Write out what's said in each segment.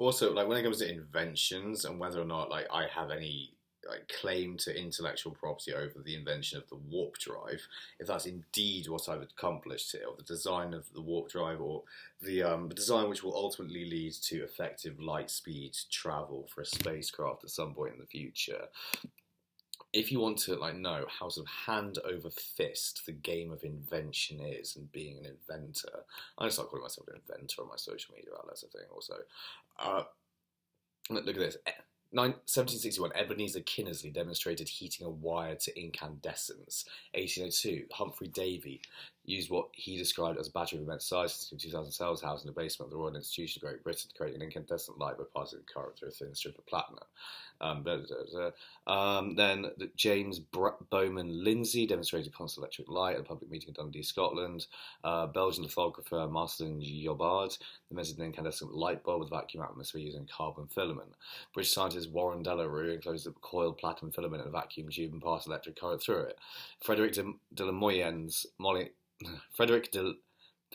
Also, like when it comes to inventions and whether or not like I have any like claim to intellectual property over the invention of the warp drive, if that's indeed what I've accomplished here, or the design of the warp drive, or the design which will ultimately lead to effective light speed travel for a spacecraft at some point in the future. If you want to like know how sort of hand over fist the game of invention is and being an inventor, I start calling myself an inventor on my social media outlets. I think also. Uh, Look at this. 1761, Ebenezer Kinnersley demonstrated heating a wire to incandescence. 1802, Humphrey Davy used what he described as a battery of immense size in 2,000 cells housed in the basement of the Royal Institution of Great Britain to create an incandescent light by passing the current through a thin strip of platinum. Then James Bowman Lindsay demonstrated constant electric light at a public meeting in Dundee, Scotland. Belgian lithographer Marcelin Jobard invented an incandescent light bulb with vacuum atmosphere using carbon filament. British scientist Warren Delarue enclosed a coiled platinum filament in a vacuum tube and passed electric current through it. Frederick de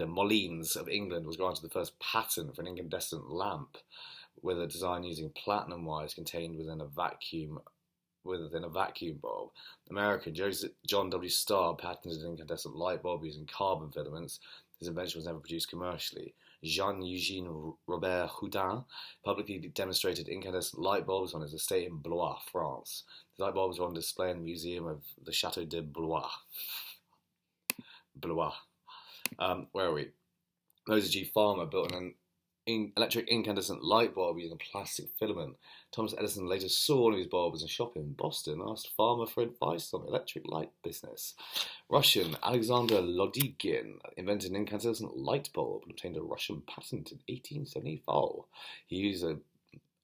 Molines of England was granted the first patent for an incandescent lamp with a design using platinum wires contained within a vacuum bulb. American John W. Starr patented an incandescent light bulb using carbon filaments. His invention was never produced commercially. Jean-Eugène Robert Houdin publicly demonstrated incandescent light bulbs on his estate in Blois, France. The light bulbs were on display in the museum of the Château de Blois. Where are we? Moses G. Farmer built an electric incandescent light bulb using a plastic filament. Thomas Edison later saw one of his bulbs in a shop in Boston and asked Farmer for advice on the electric light business. Russian Alexander Lodygin invented an incandescent light bulb and obtained a Russian patent in 1874. He used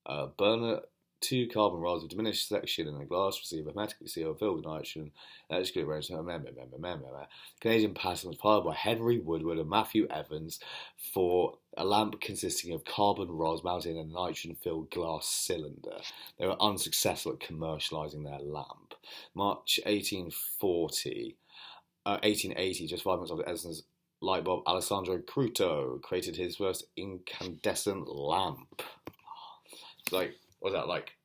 a burner, two carbon rods of diminished section and a glass receiver hermetically sealed filled with nitrogen electrically arranged. Canadian patent was filed by Henry Woodward and Matthew Evans for a lamp consisting of carbon rods mounted in a nitrogen-filled glass cylinder. They were unsuccessful at commercialising their lamp. March 1880, just 5 months after Edison's light bulb, Alessandro Cruto created his first incandescent lamp. It's like, what was that, like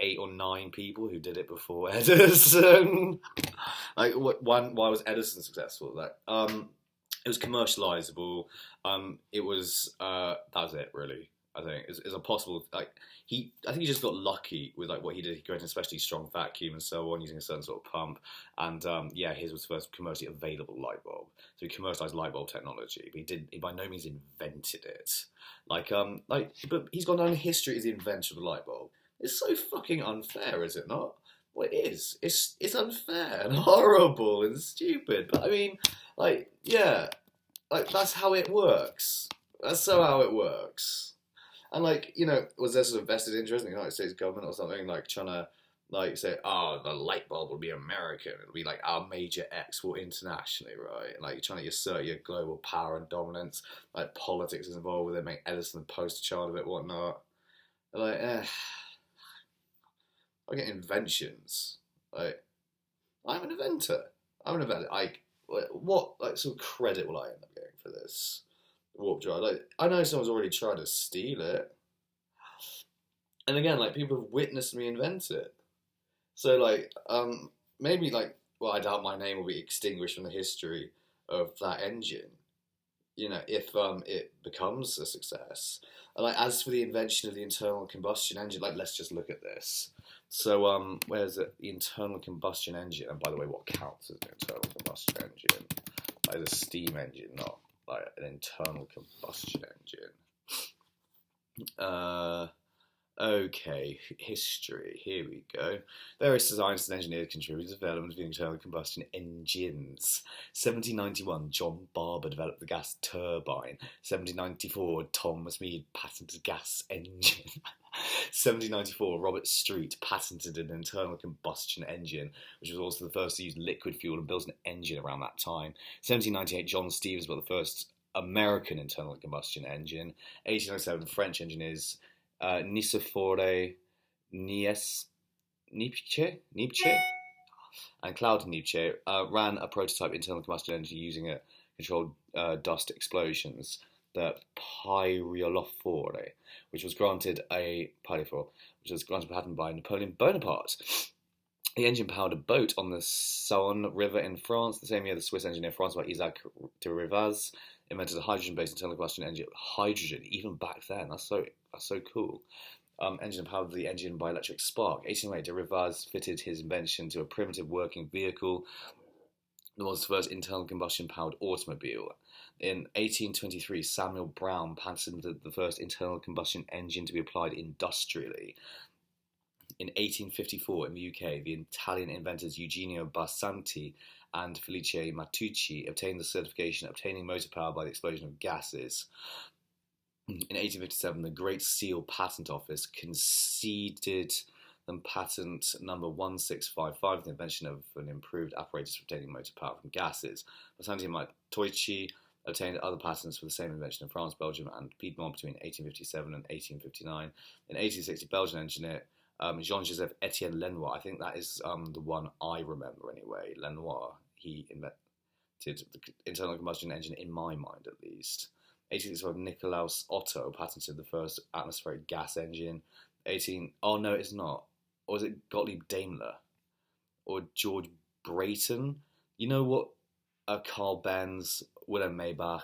8 or 9 people who did it before Edison? Like, why was Edison successful? Like, it was commercializable. It was that was it really. I think it's a possible like I think he just got lucky with like what he did. He created an especially strong vacuum and so on using a certain sort of pump. And his was the first commercially available light bulb. So he commercialized light bulb technology, but he by no means invented it. But he's gone down in history as the inventor of the light bulb. It's so fucking unfair, is it not? Well, it is. It's unfair and horrible and stupid. But I mean, that's how it works. That's so how it works. And was there sort of vested interest in the United States government or something, like trying to say, oh, the light bulb will be American, it'll be like our major export internationally, right? Like trying to assert your global power and dominance, like politics is involved with it, make Edison the poster child of it, whatnot. I get inventions. I'm an inventor. What sort of credit will I end up getting for this warp drive? I know someone's already tried to steal it, and again, people have witnessed me invent it. So maybe I doubt my name will be extinguished from the history of that engine. If it becomes a success. As for the invention of the internal combustion engine, let's just look at this. So, where's it? The internal combustion engine, and by the way, what counts as an internal combustion engine? Like a steam engine, not like an internal combustion engine. Okay, history. Here we go. Various designers and engineers contributed to the development of the internal combustion engines. 1791, John Barber developed the gas turbine. 1794, Thomas Mead patented gas engine. 1794, Robert Street patented an internal combustion engine, which was also the first to use liquid fuel and built an engine around that time. 1798, John Stevens built the first American internal combustion engine. 1807, French engineers Nicephore Niepce and Claude Niepce ran a prototype internal combustion engine using controlled dust explosions. the Pyrelophore, which was granted a patent by Napoleon Bonaparte. The engine powered a boat on the Saône River in France. The same year, the Swiss engineer François Isaac de Rivaz invented a hydrogen-based internal combustion engine. Hydrogen, even back then, that's so cool. Engine powered the engine by electric spark. 1808, de Rivaz fitted his invention to a primitive working vehicle. It was the first internal combustion-powered automobile. In 1823, Samuel Brown patented the first internal combustion engine to be applied industrially. In 1854, in the UK, the Italian inventors Eugenio Barsanti and Felice Matucci obtained the certification obtaining motor power by the explosion of gases. In 1857, the Great Seal Patent Office conceded them patent number 1655, the invention of an improved apparatus for obtaining motor power from gases. Barsanti and Matucci obtained other patents for the same invention in France, Belgium, and Piedmont between 1857 and 1859. In 1860, Belgian engineer Jean-Joseph Etienne Lenoir, I think that is the one I remember anyway, Lenoir, he invented the internal combustion engine in my mind at least. 1865, Nikolaus Otto patented the first atmospheric gas engine. Oh no, it's not. Or is it Gottlieb Daimler? Or George Brayton? You know what? Carl Benz, Wilhelm Maybach,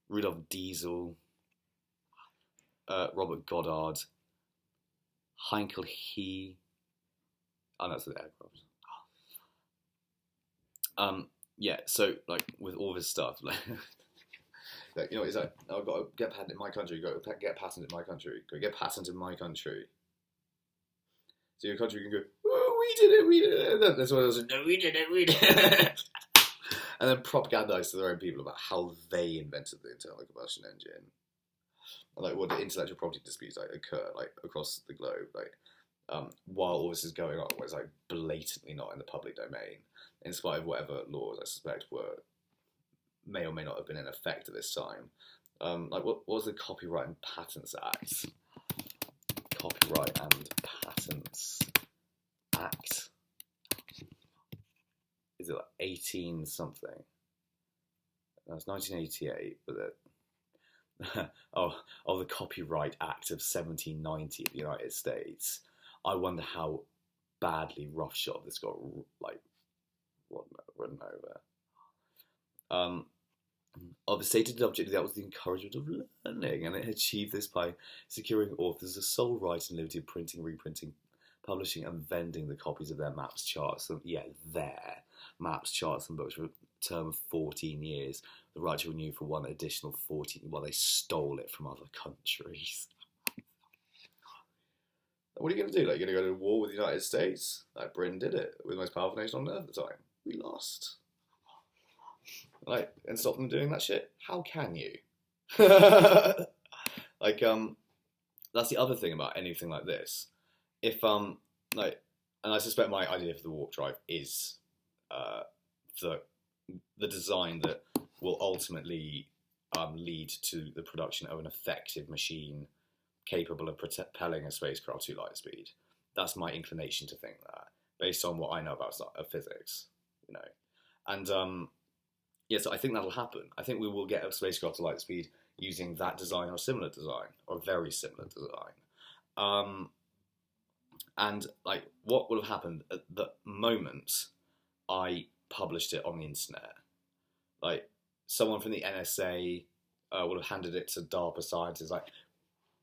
Rudolf Diesel, Robert Goddard, Heinkel He. Oh, that's the aircraft. Yeah, so like with all this stuff, like, like, you know, it's like, oh, I've got to get patent in my country. You've got to get patent in my country. Go get patent in my country. So your country can go, oh, we did it. That's what I was like, no, we did it. And then propagandize to their own people about how they invented the internal combustion engine. And like what the intellectual property disputes like occur like across the globe, like while all this is going on, where it's like blatantly not in the public domain, in spite of whatever laws I suspect may or may not have been in effect at this time. Like what was the Copyright and Patents Act? Copyright and Patents Act. Is it like 18 something? That's 1988, but the Copyright Act of 1790 of the United States. I wonder how badly roughshod this got like run over. Of the stated objective, that was the encouragement of learning, and it achieved this by securing authors the sole right and liberty of printing, reprinting, publishing, and vending the copies of their maps, charts, and their maps, charts, and books for a term of 14 years. The right to renew for one additional 14 while they stole it from other countries. What are you going to do? Like, you're going to go to war with the United States? Like, Britain did it. We're the most powerful nation on earth at the time. We lost. Like, and stop them doing that shit? How can you? Like, that's the other thing about anything like this. If, like, and I suspect my idea for the warp drive is the design that will ultimately lead to the production of an effective machine capable of propelling a spacecraft to light speed. That's my inclination to think that, based on what I know about physics, you know. And so I think that'll happen. I think we will get a spacecraft to light speed using that design or a similar design, or a very similar design. And like, what will have happened at the moment I published it on the internet? Like, someone from the NSA would have handed it to DARPA scientists, like,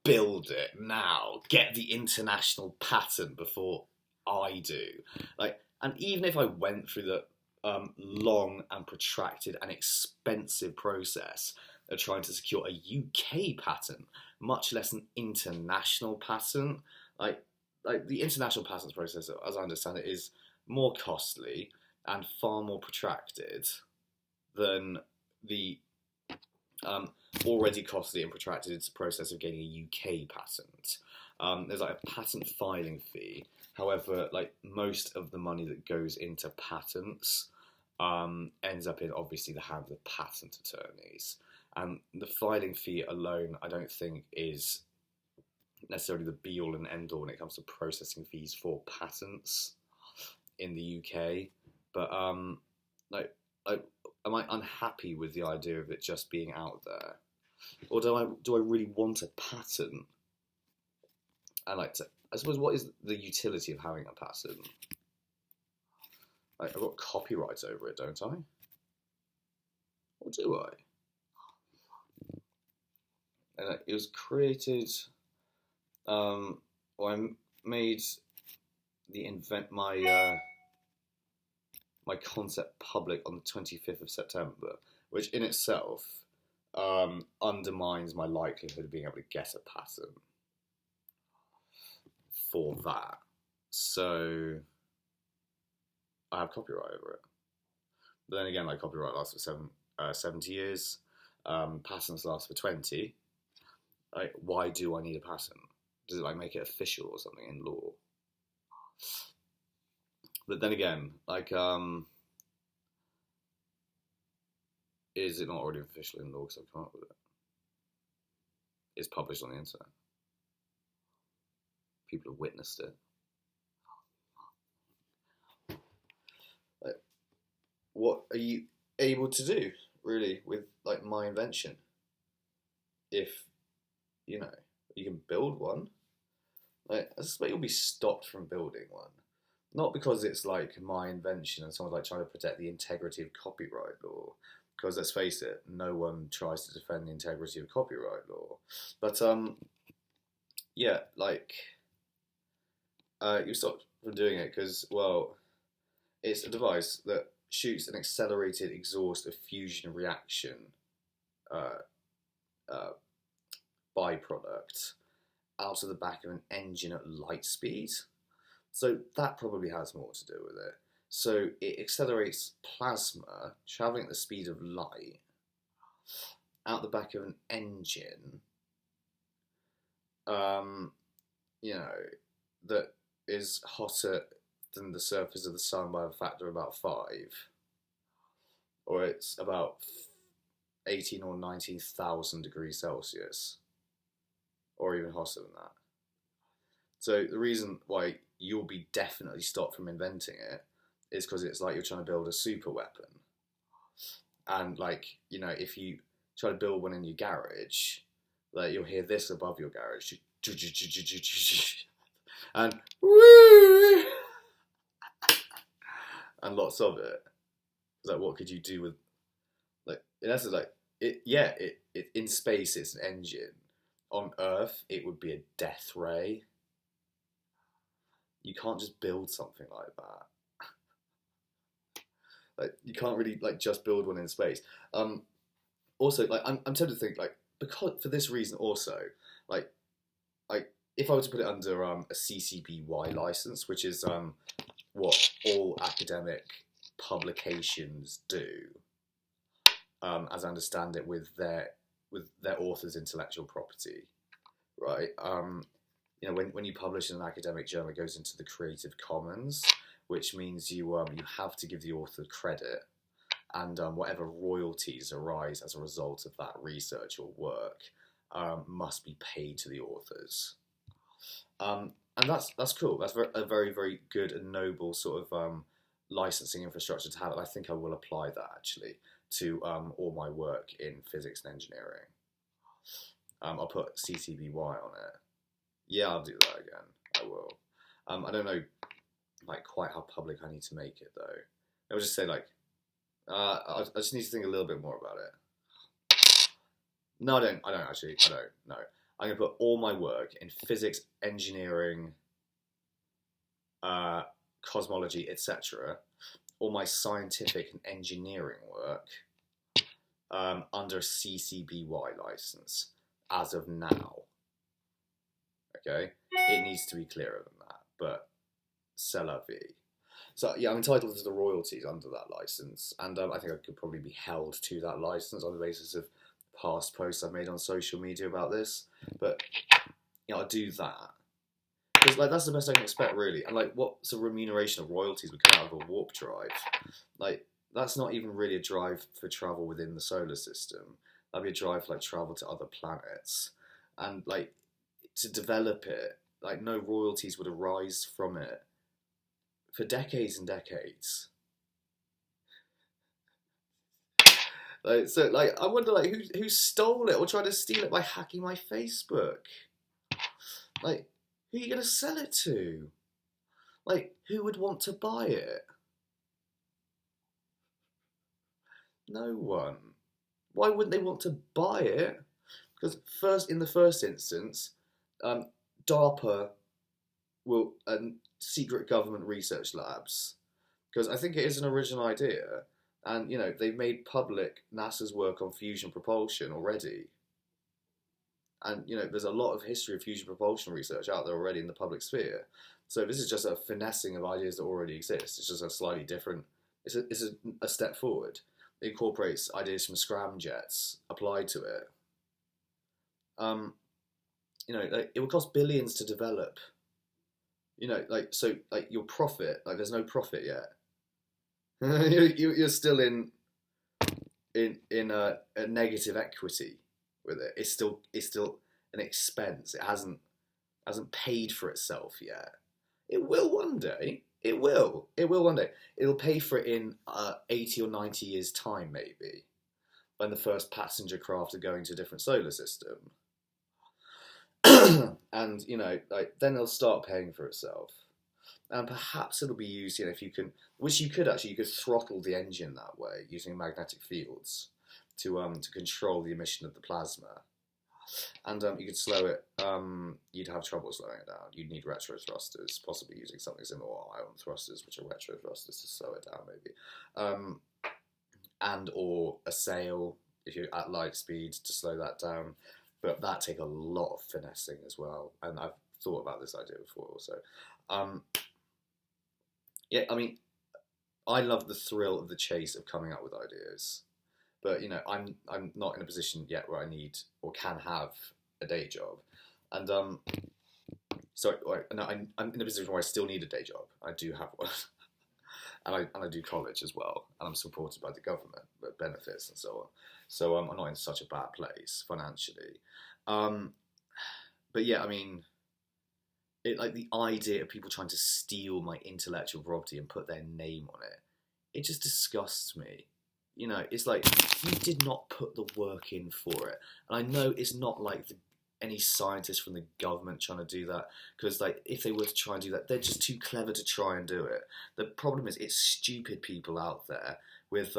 build it now, get the international patent before I do. Like, and even if I went through the long and protracted and expensive process of trying to secure a UK patent, much less an international patent, like the international patents process, as I understand it, is more costly and far more protracted than the already costly and protracted process of getting a UK patent. There's like a patent filing fee. However, like most of the money that goes into patents ends up in obviously the hands of patent attorneys. And the filing fee alone, I don't think, is necessarily the be-all and end-all when it comes to processing fees for patents in the UK. But like, am I unhappy with the idea of it just being out there? Or do I really want a patent? And like, I suppose, what is the utility of having a patent? Like, I've got copyright over it, don't I? Or do I? And it was created. Well, I made my concept public on the 25th of September, which in itself undermines my likelihood of being able to get a patent for that. So I have copyright over it. But then again, like, copyright lasts for 70 years. Patents last for 20. Like, why do I need a patent? Does it like make it official or something in law? But then again, like, is it not already official in law because I've come up with it? It's published on the internet. People have witnessed it. Like, what are you able to do, really, with like my invention? If, you know, you can build one, like, I suspect you'll be stopped from building one. Not because it's like my invention and someone's like trying to protect the integrity of copyright law. Because let's face it, no one tries to defend the integrity of copyright law. But yeah, like, you stopped from doing it because, well, it's a device that shoots an accelerated exhaust of fusion reaction byproduct out of the back of an engine at light speed. So that probably has more to do with it. So it accelerates plasma traveling at the speed of light out the back of an engine, you know, that is hotter than the surface of the sun by a factor of about 5, or it's about 18 or 19,000 degrees Celsius, or even hotter than that. So the reason why you'll be definitely stopped from inventing it is because it's like you're trying to build a super weapon. And like, you know, if you try to build one in your garage, like, you'll hear this above your garage. And woo! And lots of it. Like, what could you do with, like, in essence, like, it in space it's an engine. On Earth it would be a death ray. You can't just build something like that. Like, you can't really like just build one in space. Also, like, I'm tempted to think, like, because for this reason also, like if I were to put it under a CC-BY license, which is what all academic publications do, as I understand it, with their author's intellectual property, right? You know, when you publish in an academic journal, it goes into the Creative Commons, which means you have to give the author credit, and whatever royalties arise as a result of that research or work must be paid to the authors. And that's cool. That's a very, very good and noble sort of licensing infrastructure to have. And I think I will apply that actually to all my work in physics and engineering. I'll put CC-BY on it. Yeah, I'll do that again. I will. I don't know, like, quite how public I need to make it though. I would just say, like, I just need to think a little bit more about it. No, I don't actually. I don't. No, I'm gonna put all my work in physics, engineering, cosmology, etc. All my scientific and engineering work under a CC-BY license as of now. Okay, it needs to be clearer than that, but c'est la vie. So yeah, I'm entitled to the royalties under that license, and I think I could probably be held to that license on the basis of past posts I've made on social media about this. But you know, I'll do that because, like, that's the best I can expect, really. And like, what's the remuneration of royalties would come out of a warp drive? Like, that's not even really a drive for travel within the solar system. That'd be a drive for like travel to other planets, and like, to develop it, like, no royalties would arise from it for decades and decades. I wonder, who stole it or tried to steal it by hacking my Facebook? Like, who are you gonna sell it to? Like, who would want to buy it? No one. Why wouldn't they want to buy it? Because in the first instance, um, DARPA will secret government research labs. Because I think it is an original idea, and they've made public NASA's work on fusion propulsion already. And there's a lot of history of fusion propulsion research out there already in the public sphere. So this is just a finessing of ideas that already exist. It's just a slightly different. It's a step forward. It incorporates ideas from scramjets applied to it. It would cost billions to develop. Your profit, there's no profit yet. You're still in a negative equity with it. It's still an expense. It hasn't paid for itself yet. It will one day. It will. It will one day. It'll pay for it in 80 or 90 years' time, maybe, when the first passenger craft are going to a different solar system. And then it'll start paying for itself, and perhaps it'll be used. If you can, which you could throttle the engine that way using magnetic fields to control the emission of the plasma, and you could slow it. You'd have trouble slowing it down. You'd need retro thrusters, possibly using something similar to ion thrusters, which are retro thrusters, to slow it down, maybe, and or a sail if you're at light speed to slow that down. But that take a lot of finessing as well, and I've thought about this idea before also. Yeah, I mean, I love the thrill of the chase of coming up with ideas, but I'm not in a position yet where I need or can have a day job, and I'm in a position where I still need a day job. I do have one, and I do college as well, and I'm supported by the government, but benefits and so on. So I'm not in such a bad place financially. But yeah, I mean, the idea of people trying to steal my intellectual property and put their name on it, it just disgusts me. It's like, you did not put the work in for it. And I know it's not like any scientist from the government trying to do that, because if they were to try and do that, they're just too clever to try and do it. The problem is, it's stupid people out there with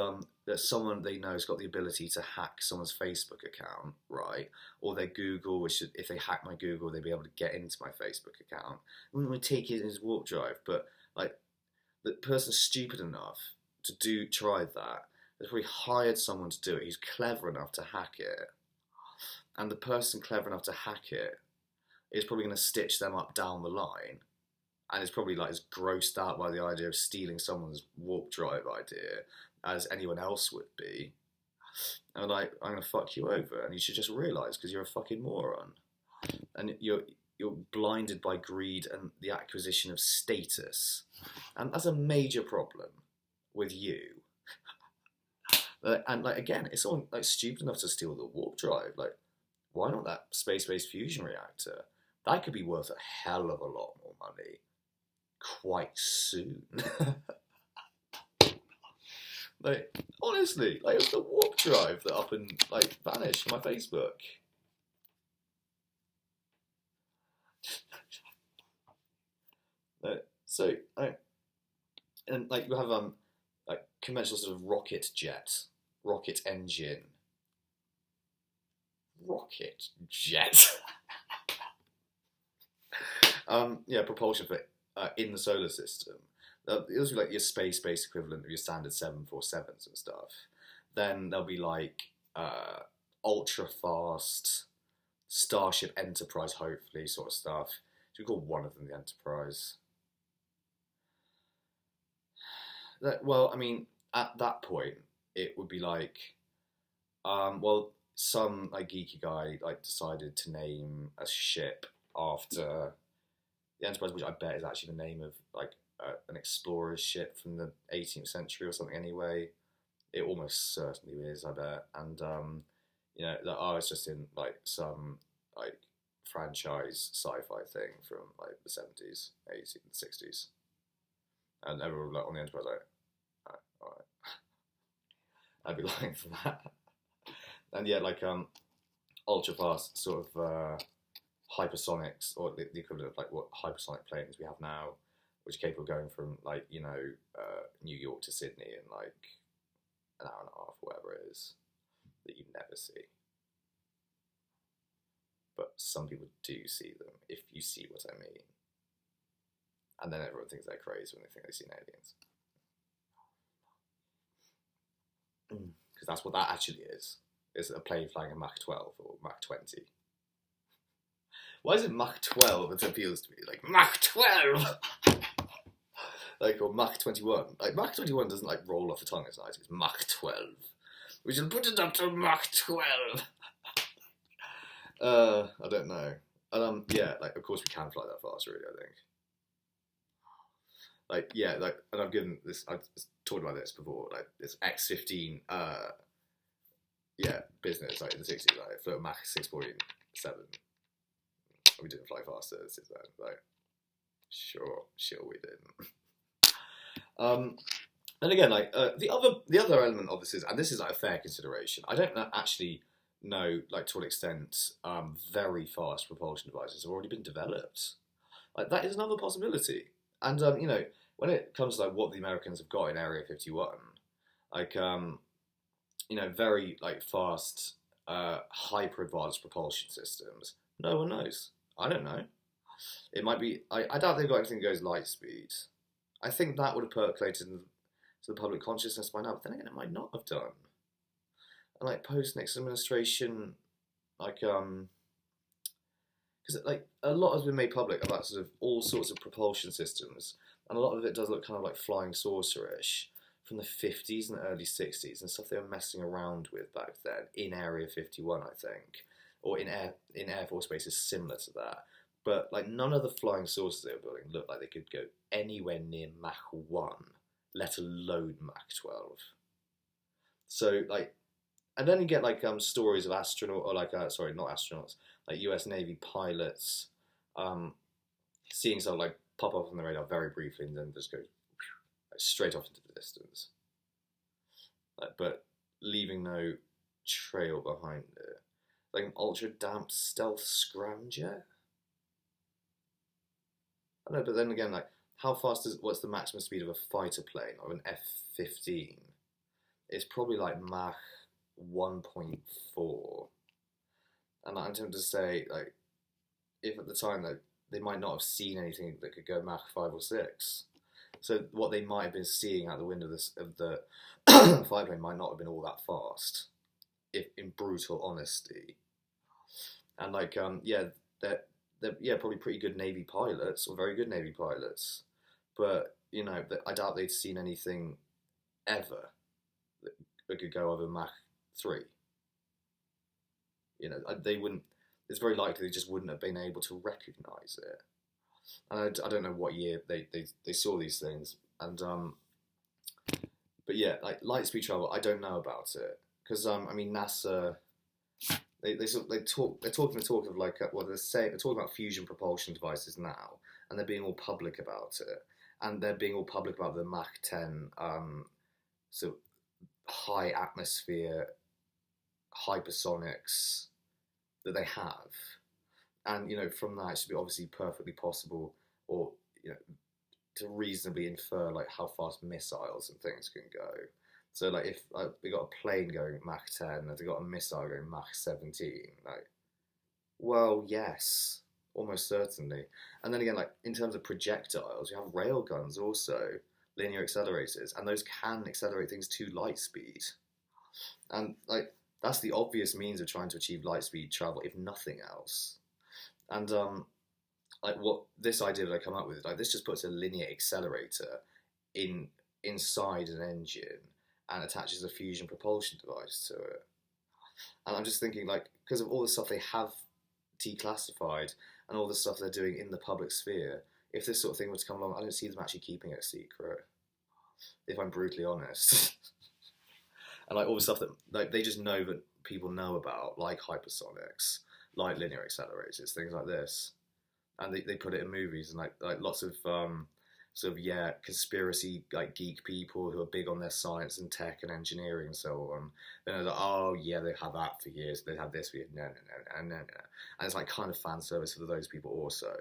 that someone they know has got the ability to hack someone's Facebook account, right? Or their Google, which if they hack my Google, they'd be able to get into my Facebook account. We wouldn't take it in his warp drive, but the person's stupid enough to try that. They've probably hired someone to do it who's clever enough to hack it. And the person clever enough to hack it is probably going to stitch them up down the line, and is probably as grossed out by the idea of stealing someone's warp drive idea as anyone else would be. And I'm going to fuck you over, and you should just realise, because you're a fucking moron, and you're blinded by greed and the acquisition of status, and that's a major problem with you. And again, it's someone stupid enough to steal the warp drive. Why not that space-based fusion reactor? That could be worth a hell of a lot more money quite soon. Honestly, it was the warp drive that up and vanished from my Facebook. And you have conventional sort of rocket engine. Rocket jet. Propulsion for in the solar system. It'll be your space-based equivalent of your standard 747s and stuff. Then there'll be ultra-fast Starship Enterprise, hopefully, sort of stuff. Should we call one of them the Enterprise? Well, I mean, at that point, it would be some geeky guy decided to name a ship after the Enterprise, which I bet is actually the name of an explorer's ship from the 18th century or something. Anyway, it almost certainly is, I bet. And it's just in some franchise sci-fi thing from the 70s, 80s, 60s, and everyone on the Enterprise all right. I'd be lying for that. And yeah, like ultra fast sort of hypersonics, or the equivalent of like what hypersonic planes we have now, which are capable of going from like New York to Sydney in like an hour and a half, whatever it is, that you never see. But some people do see them, if you see what I mean. And then everyone thinks they're crazy when they think they've seen aliens. Because that's what that actually is. It's a plane flying a Mach 12 or Mach 20. Why is it Mach 12 that appeals to me? Like, Mach 12! Like, or Mach 21. Like, Mach 21 doesn't, like, roll off the tongue as nice. It's Mach 12. We shall put it up to Mach 12! I don't know. Yeah, like, of course we can fly that fast, really, I think. Like, yeah, like, and I've talked about this before, like, this X-15, business, like, in the 60s, like, it flew at Mach 6.7. We didn't fly faster since then, like, sure we didn't. And again, like, the other element of this is, and this is, like, a fair consideration, I don't actually know, like, to what extent, very fast propulsion devices have already been developed. Like, that is another possibility. And, when it comes to, like, what the Americans have got in Area 51, like, very, like, fast, hyper-advanced propulsion systems, no one knows. I don't know. It might be... I doubt they've got anything that goes light speed. I think that would have percolated into the public consciousness by now, but then again, it might not have done. And, like, post-Nixon administration, like, because, like, a lot has been made public about sort of all sorts of propulsion systems, and a lot of it does look kind of like flying saucer-ish from the 50s and early 60s, and stuff they were messing around with back then in Area 51, I think, or in Air Force bases similar to that. But, like, none of the flying saucers they were building looked like they could go anywhere near Mach 1, let alone Mach 12. So, like, and then you get, like, stories of astronaut, or like, not astronauts, like US Navy pilots, seeing something like pop up on the radar very briefly and then just go like, straight off into the distance. Like, but leaving no trail behind it. Like an ultra damped stealth scramjet? I don't know, but then again, like, how fast what's the maximum speed of a fighter plane or an F-15? It's probably like Mach 1.4. And I'm tempted to say, like, if at the time, like, they might not have seen anything that could go Mach 5 or 6. So what they might have been seeing out the window of the fighter plane might not have been all that fast, if in brutal honesty. And, like, they're probably pretty good Navy pilots, or very good Navy pilots. But, I doubt they'd seen anything ever that could go over Mach 3. They wouldn't. It's very likely they just wouldn't have been able to recognise it. And I don't know what year they saw these things. And but yeah, like light speed travel, I don't know about it because NASA. They're talking of like they're talking about fusion propulsion devices now, and they're being all public about it, and they're being all public about the Mach 10 so high atmosphere hypersonics that they have, and from that it should be obviously perfectly possible, or to reasonably infer like how fast missiles and things can go. So like if we got a plane going at Mach 10 and they got a missile going Mach 17, like, well, yes, almost certainly. And then again, like in terms of projectiles, you have railguns also, linear accelerators, and those can accelerate things to light speed. And like that's the obvious means of trying to achieve light speed travel, if nothing else. And like what this idea that I come up with, like this just puts a linear accelerator inside an engine and attaches a fusion propulsion device to it. And I'm just thinking, like, because of all the stuff they have declassified and all the stuff they're doing in the public sphere, if this sort of thing were to come along, I don't see them actually keeping it a secret, if I'm brutally honest. And like all the stuff that like they just know that people know about, like hypersonics, like linear accelerators, things like this. And they put it in movies, and like lots of sort of, yeah, conspiracy like geek people who are big on their science and tech and engineering and so on. Then they're like, oh yeah, they've had that for years. They've had this for years. No, no, no, no, no, no. And it's like kind of fan service for those people also.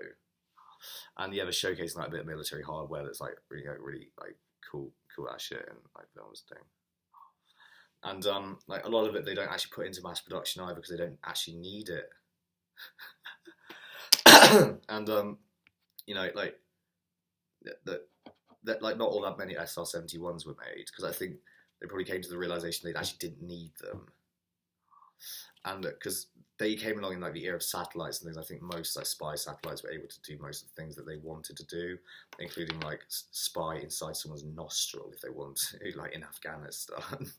And yeah, they're showcasing like a bit of military hardware that's like really like cool ass shit and like films thing. And like a lot of it they don't actually put into mass production either because they don't actually need it. And you know, like that like not all that many SR-71s were made because I think they probably came to the realization they actually didn't need them. And because they came along in like the era of satellites and things, I think most like spy satellites were able to do most of the things that they wanted to do, including like spy inside someone's nostril if they want to, like in Afghanistan.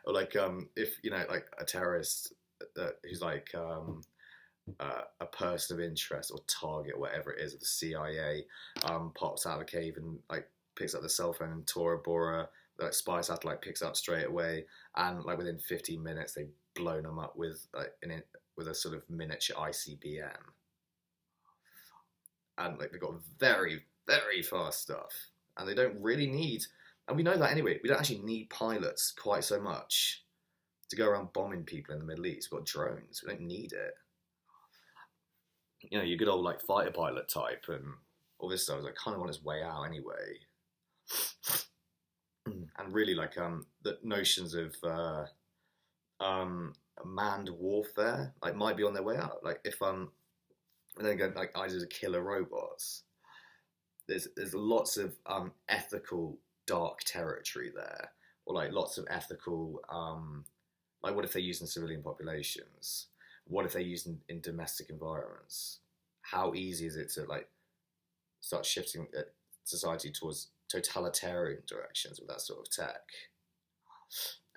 Or like if you know like a terrorist who's like a person of interest or target, whatever it is, of the CIA, pops out of a cave and like picks up the cell phone, and Tora Bora, the like, spy satellite, picks up straight away, and like within 15 minutes they've blown them up with like with a sort of miniature ICBM, and like they've got very fast stuff, and they don't really need, and we know that anyway. We don't actually need pilots quite so much to go around bombing people in the Middle East. We've got drones. We don't need it. You know, your good old like fighter pilot type and all this stuff is like kind of on its way out anyway. And really like the notions of manned warfare like might be on their way out. Like if and then again like ideas of killer robots. There's lots of ethical dark territory there, or like lots of ethical like what if they're used in civilian populations? What if they're used in domestic environments? How easy is it to like start shifting society towards totalitarian directions with that sort of tech?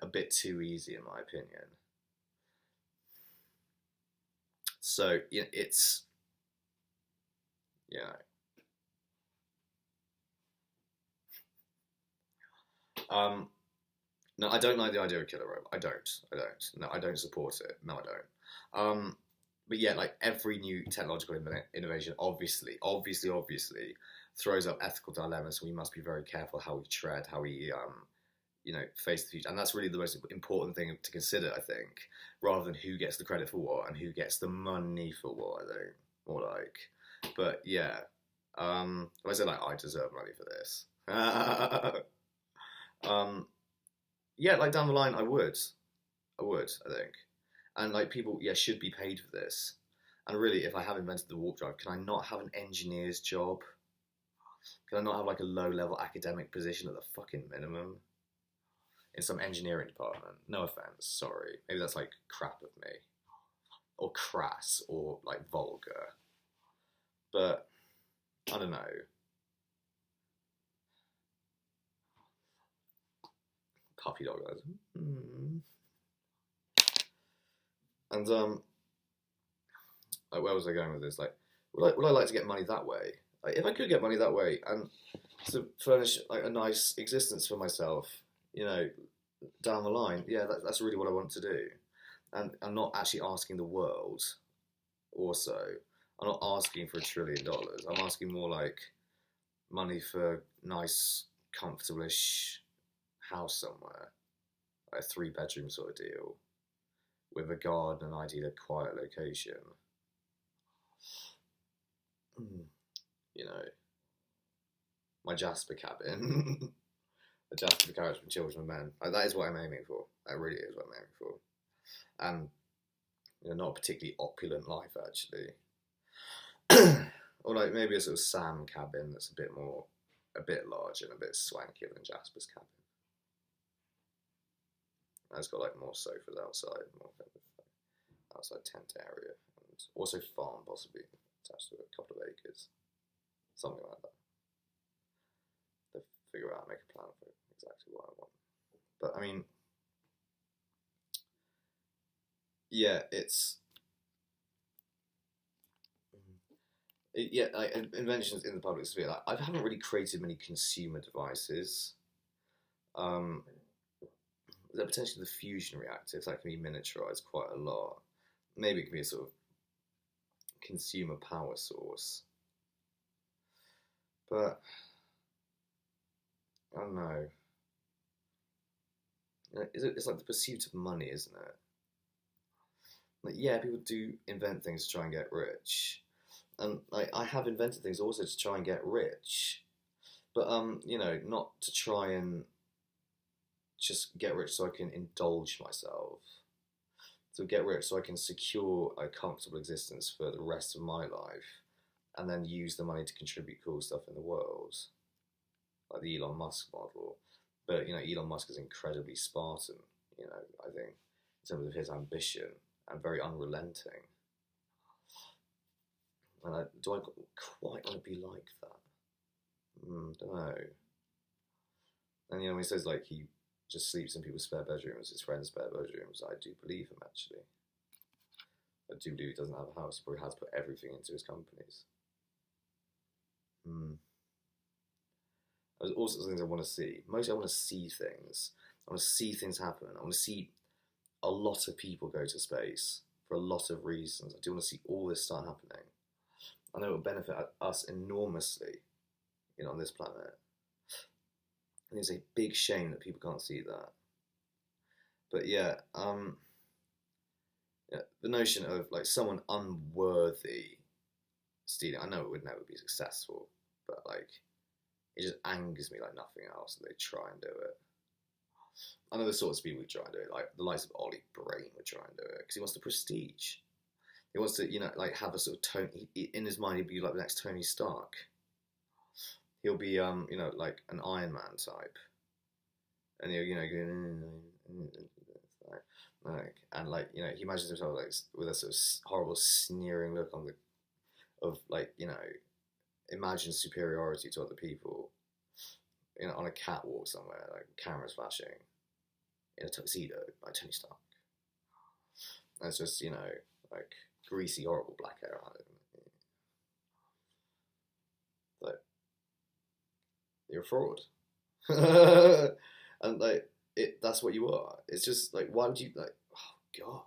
A bit too easy, in my opinion. So you know, it's no, I don't like the idea of killer robot. I don't. No, I don't support it. No, I don't. But yeah, like every new technological innovation, obviously, throws up ethical dilemmas. So we must be very careful how we tread, how we, you know, face the future. And that's really the most important thing to consider, I think, rather than who gets the credit for what and who gets the money for what. I think more like, but yeah, I said like I deserve money for this. Yeah, like down the line, I would, I think. And like people, yeah, should be paid for this. And really, if I have invented the warp drive, can I not have an engineer's job? Can I not have like a low-level academic position at the fucking minimum in some engineering department? No offense, sorry. Maybe that's like crap of me, or crass, or like vulgar. But I don't know. Puppy dog eyes. And like where was I going with this? Like, would I like to get money that way? Like, if I could get money that way and to furnish like a nice existence for myself, you know, down the line, yeah, that's really what I want to do. And I'm not actually asking the world. Also, I'm not asking for $1 trillion. I'm asking more like money for nice, comfortable-ish house somewhere, like a 3-bedroom sort of deal, with a garden and ideally a quiet location. You know, my Jasper cabin, a Jasper carriage from Children of Men. Like, that is what I'm aiming for. That really is what I'm aiming for. And you know, not a particularly opulent life actually, or like maybe a sort of Sam cabin that's a bit larger and a bit swankier than Jasper's cabin. It's got like more sofas outside, more outside tent area, and also farm possibly attached to a couple of acres, something like that. To figure out, make a plan for exactly what I want. But I mean, yeah, like inventions in the public sphere. Like, I haven't really created many consumer devices. There's potentially the fusion reactors that can be miniaturized quite a lot. Maybe it can be a sort of consumer power source. But I don't know. It's like the pursuit of money, isn't it? Like, yeah, people do invent things to try and get rich, and like I have invented things also to try and get rich, but not to try and just get rich so I can indulge myself. To get rich so I can secure a comfortable existence for the rest of my life, and then use the money to contribute cool stuff in the world, like the Elon Musk model. But Elon Musk is incredibly Spartan. I think in terms of his ambition and very unrelenting. And do I quite want to be like that? Don't know. And when he says like he just sleeps in people's spare bedrooms, his friends' spare bedrooms, I do believe him actually. I do believe he doesn't have a house. He probably has to put everything into his companies. There's all sorts of things I want to see. Mostly I want to see things. I want to see things happen. I want to see a lot of people go to space for a lot of reasons. I do want to see all this start happening. I know it will benefit us enormously, on this planet. And it's a big shame that people can't see that. But yeah, the notion of like someone unworthy stealing, I know it would never be successful, but like it just angers me like nothing else that they try and do it. I know the sorts of people who try and do it, like the likes of Ollie Brain would try and do it because he wants the prestige. He wants to, like have a sort of Tony in his mind. He'd be like the next Tony Stark. He'll be, like an Iron Man type, and he'll, and like, he imagines himself like with a sort of horrible sneering look on of like, imagined superiority to other people, on a catwalk somewhere, like cameras flashing, in a tuxedo, like Tony Stark. And it's just, like greasy, horrible black hair on it. Like, you're a fraud. And like, that's what you are. It's just like, why would you, like, oh God.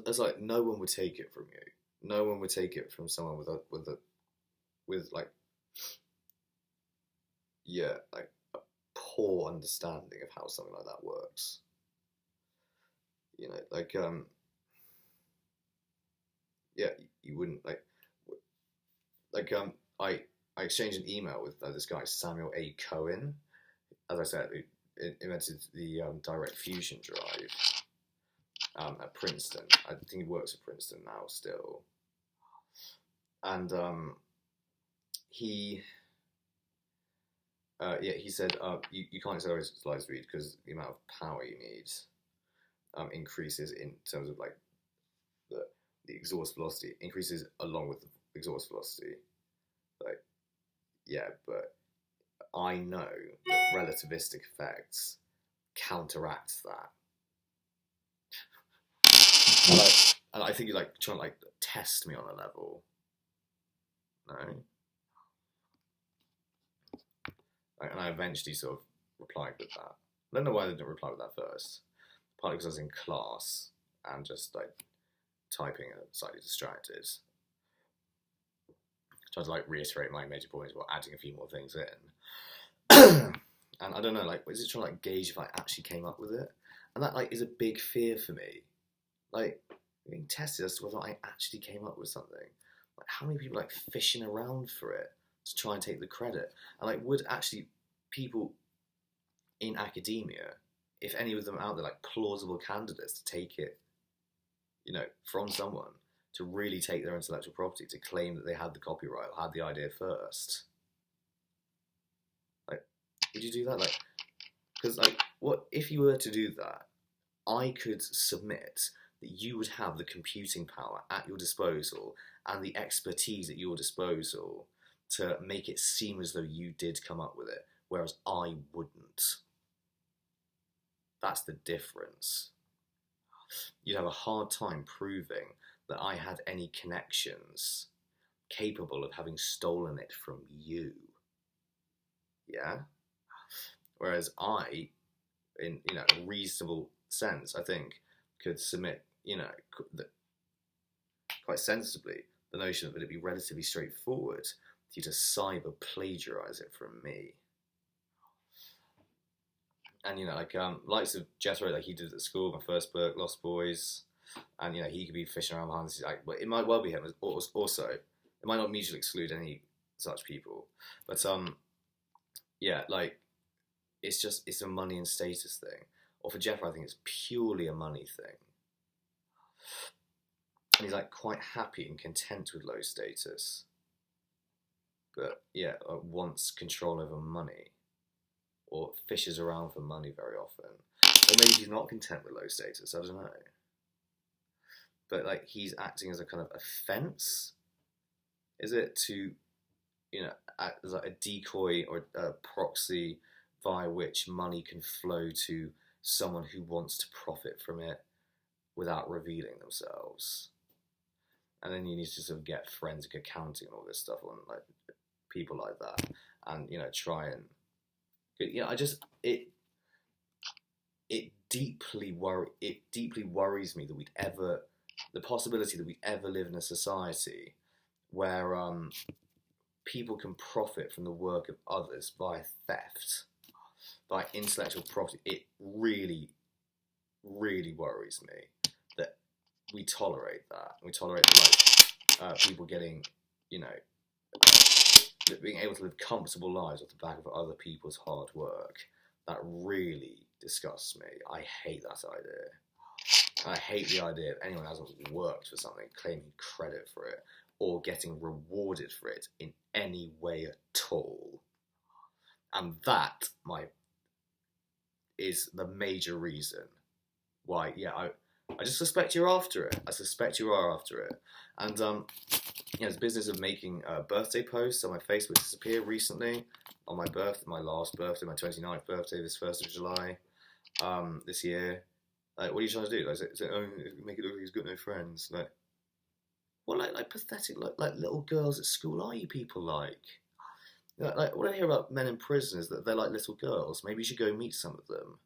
It's like, no one would take it from you. No one would take it from someone with like, yeah, like a poor understanding of how something like that works. Like, yeah, you wouldn't like, I exchanged an email with this guy Samuel A. Cohen, as I said, who invented the direct fusion drive at Princeton. I think he works at Princeton now still, and he said you can't accelerate light speed because the amount of power you need increases in terms of like the exhaust velocity increases along with the exhaust velocity. Like, yeah, but I know that relativistic effects counteract that. And I think you're like trying to like test me on a level. No. And I eventually sort of replied with that. I don't know why I didn't reply with that first. Partly because I was in class and just like typing and slightly distracted. Tried to like reiterate my major points while adding a few more things in. And I don't know, like, is it trying to like gauge if I actually came up with it? And that like is a big fear for me. Like, being tested as to whether I actually came up with something. Like, how many people like fishing around for it to try and take the credit? And like, would actually people in academia, if any of them out there, like plausible candidates to take it, from someone, to really take their intellectual property, to claim that they had the copyright or had the idea first? Like, would you do that? Like, because like, what if you were to do that? I could submit that you would have the computing power at your disposal and the expertise at your disposal to make it seem as though you did come up with it, whereas I wouldn't. That's the difference. You'd have a hard time proving that I had any connections capable of having stolen it from you. Yeah? Whereas I, in a reasonable sense, I think, could submit, quite sensibly, the notion that it'd be relatively straightforward you to cyber plagiarize it from me. And like likes of Jethro, like he did at school, my first book, Lost Boys, and he could be fishing around behind the scenes. Like, but it might well be him. Also, it might not mutually exclude any such people, but yeah, like it's a money and status thing. Or for Jethro, I think it's purely a money thing. And he's like quite happy and content with low status, but yeah, wants control over money, or fishes around for money very often. Or maybe he's not content with low status, I don't know. But like he's acting as a kind of a fence, is it, to, act as like a decoy or a proxy via which money can flow to someone who wants to profit from it without revealing themselves. And then you need to sort of get forensic accounting and all this stuff on like people like that, and try and it deeply worries me that the possibility that we ever live in a society where people can profit from the work of others via theft, by intellectual property. It really, really worries me that we tolerate that. We tolerate people getting, being able to live comfortable lives off the back of other people's hard work. That really disgusts me. I hate that idea. I hate the idea of anyone who hasn't worked for something claiming credit for it or getting rewarded for it in any way at all. And that, is the major reason why, I just suspect you're after it. I suspect you are after it. And, this business of making birthday posts on my Facebook disappeared recently on my last birthday, my 29th birthday, this 1st of July, this year. Like, what are you trying to do? Like, make it look like he's got no friends. Like, what, like pathetic, like little girls at school are you people like? Like, what I hear about men in prison is that they're like little girls. Maybe you should go meet some of them.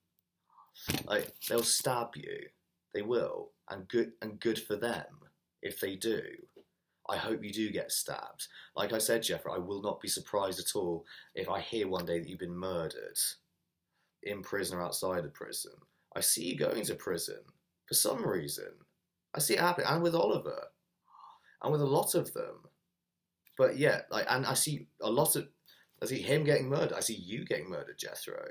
Like, they'll stab you. They will. And good for them if they do. I hope you do get stabbed. Like I said, Jeffrey, I will not be surprised at all if I hear one day that you've been murdered in prison or outside of prison. I see you going to prison for some reason. I see it happening, and with Oliver, and with a lot of them. But yeah, like, and I see him getting murdered. I see you getting murdered, Jethro.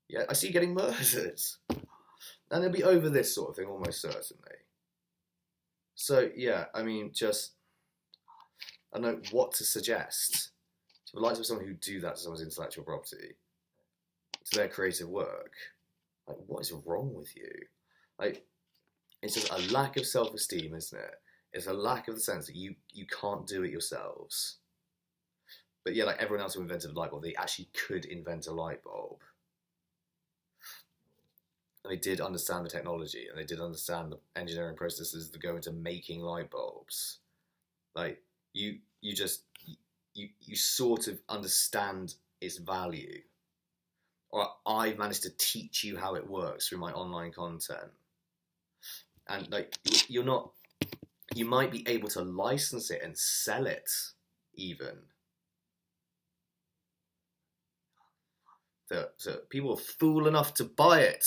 Yeah, I see you getting murdered. And it'll be over this sort of thing, almost certainly. So yeah, I mean, I don't know what to suggest to the likes of someone who do that to someone's intellectual property, to their creative work. Like, what is wrong with you? Like, it's just a lack of self-esteem, isn't it? It's a lack of the sense that you can't do it yourselves. But yeah, like everyone else who invented a light bulb, they actually could invent a light bulb. And they did understand the technology, and they did understand the engineering processes that go into making light bulbs. Like, you sort of understand its value. Or I've managed to teach you how it works through my online content. And like, you might be able to license it and sell it even. So people are fool enough to buy it.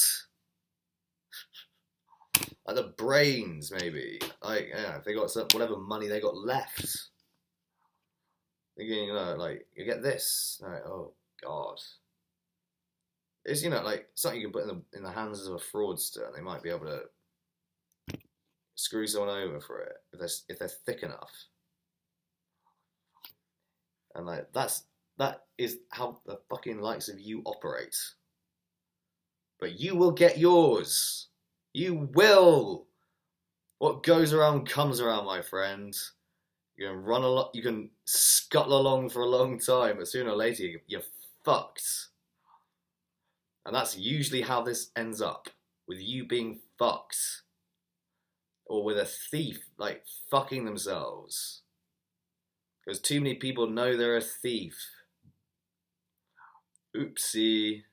Like the brains, maybe. Like, yeah, if they got whatever money they got left. Thinking, like, you get this. Like, oh, God. It's, like, something you can put in the hands of a fraudster, and they might be able to screw someone over for it, if they're thick enough. And, like, that is how the fucking likes of you operate. But you will get yours. You will. What goes around comes around, my friend. You can you can scuttle along for a long time, but sooner or later you're fucked. And that's usually how this ends up, with you being fucked. Or with a thief, like, fucking themselves. Because too many people know they're a thief. Oopsie.